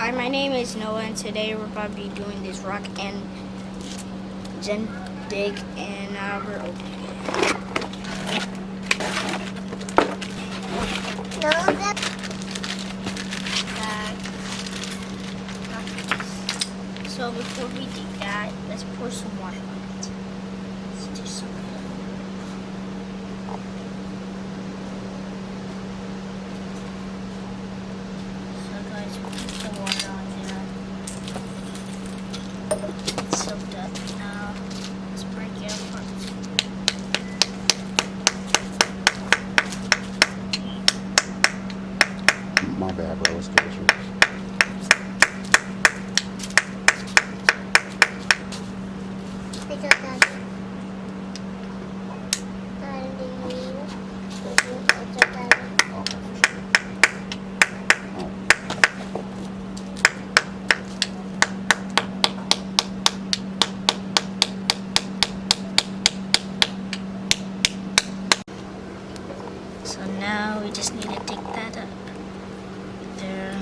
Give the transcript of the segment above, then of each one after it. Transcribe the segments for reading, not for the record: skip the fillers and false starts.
Hi, my name is Noah, and today we're about to be doing this rock and gen dig, and we're opening it. So before we dig that, let's pour some water on it. Let's do some. So guys, we put the water on there. It's soaked up now. Let's break it apart. My bad, bro. Let's do this. So now we just need to dig that up. There.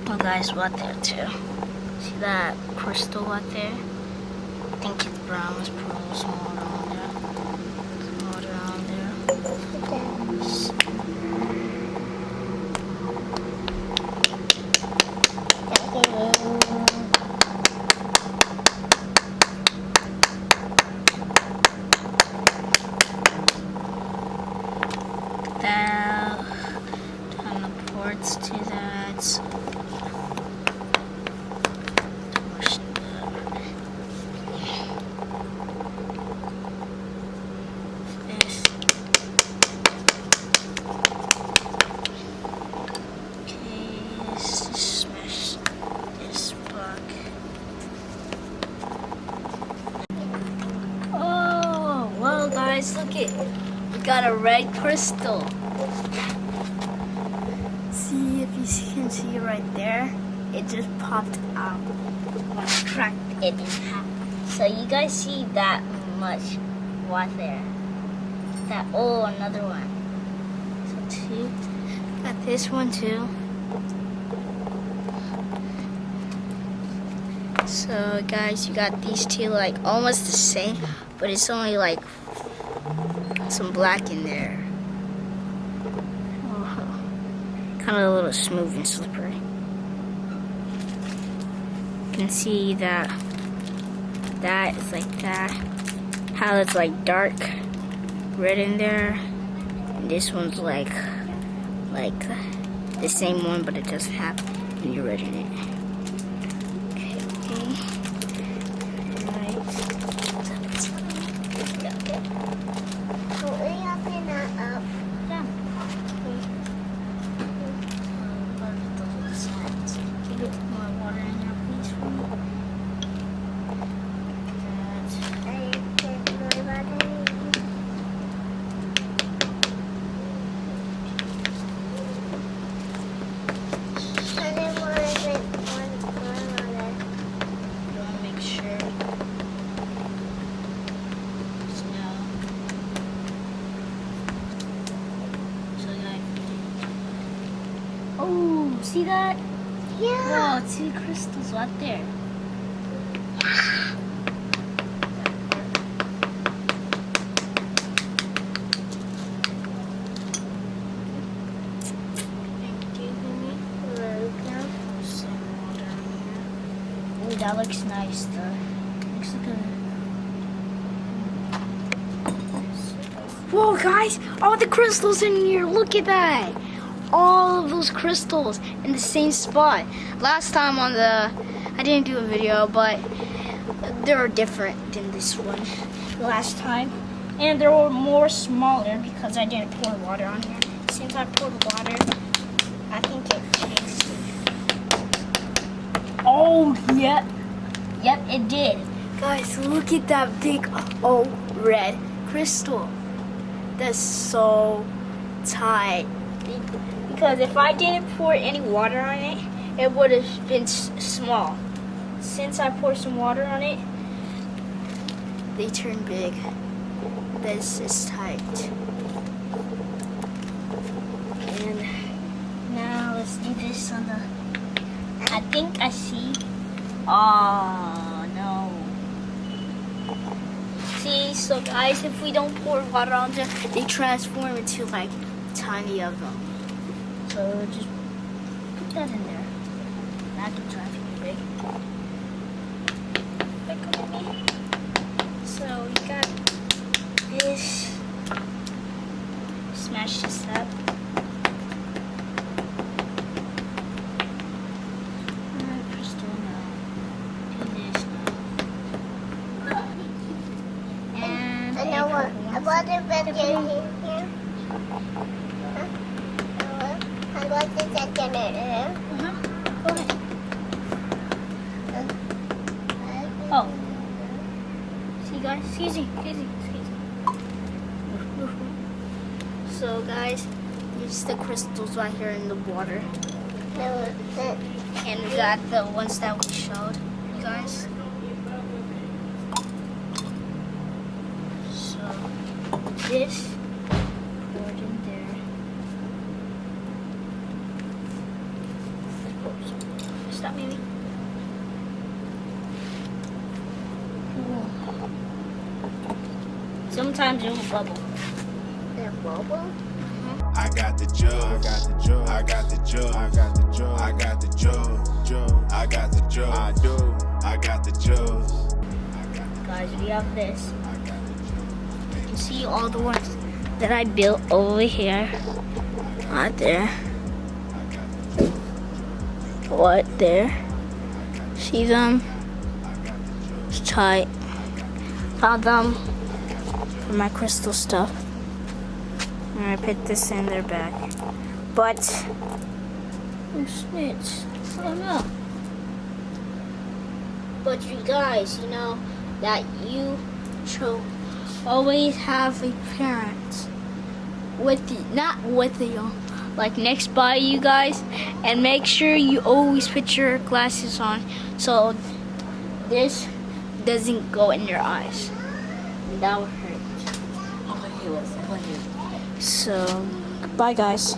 Oh guys, what there too? See that crystal out there? I think it's brown. Let's put a little some water on there. Some water on there. That on the ports to that. Guys, look it. We got a red crystal. See if you can see it right there. It just popped out. I cracked it in half. So you guys see that much water there. That another one. So two. Got this one too. So guys, you got these two like almost the same, but it's only like some black in there. Oh, kind of a little smooth and slippery. You can see that is like that. How it's like dark red in there. And this one's like the same one, but it doesn't have any red in it. Okay. Right. Oh, see that? Yeah. Whoa, two crystals right there. Oh, that looks nice though. Looks like a... Whoa, guys! All the crystals in here, look at that! All of those crystals in the same spot. Last time on I didn't do a video, but they were different than this one last time. And they were more smaller because I didn't pour water on here. Since I poured water, I think it changed it. Oh, yep. Yep, it did. Guys, look at that big, oh, red crystal. That's so tight. Because if I didn't pour any water on it, it would have been small. Since I poured some water on it, they turn big. This is tight. And now let's do this on the. I think I see. Oh no. See, so guys, if we don't pour water on them, they transform into like tiny of them. So just put that in there. And I can try to be big. Look at me. So we got this. Smash this up. Crystal now. Do this now. And I know what. I want to put it here. I want to set it here. Go ahead. Oh. See guys, excuse me. So guys, here's the crystals right here in the water. And we got the ones that we showed you guys. So this poured in there. Stop maybe. Sometimes it will bubble. I got the jug, I got the jug, I got the jug, I got the jug, I got the jug, I got the jug, I do, I got the jug. Guys, we have this. You can see all the ones that I built over here. Right there. Right there. See them? It's tight. Found them for my crystal stuff. I'm gonna put this in their bag. But, oh snitch, I don't know. But you guys, you know that you should always have a parent with you, not with you, like next by you guys, and make sure you always put your glasses on so this doesn't go in your eyes. That would hurt. So, bye guys.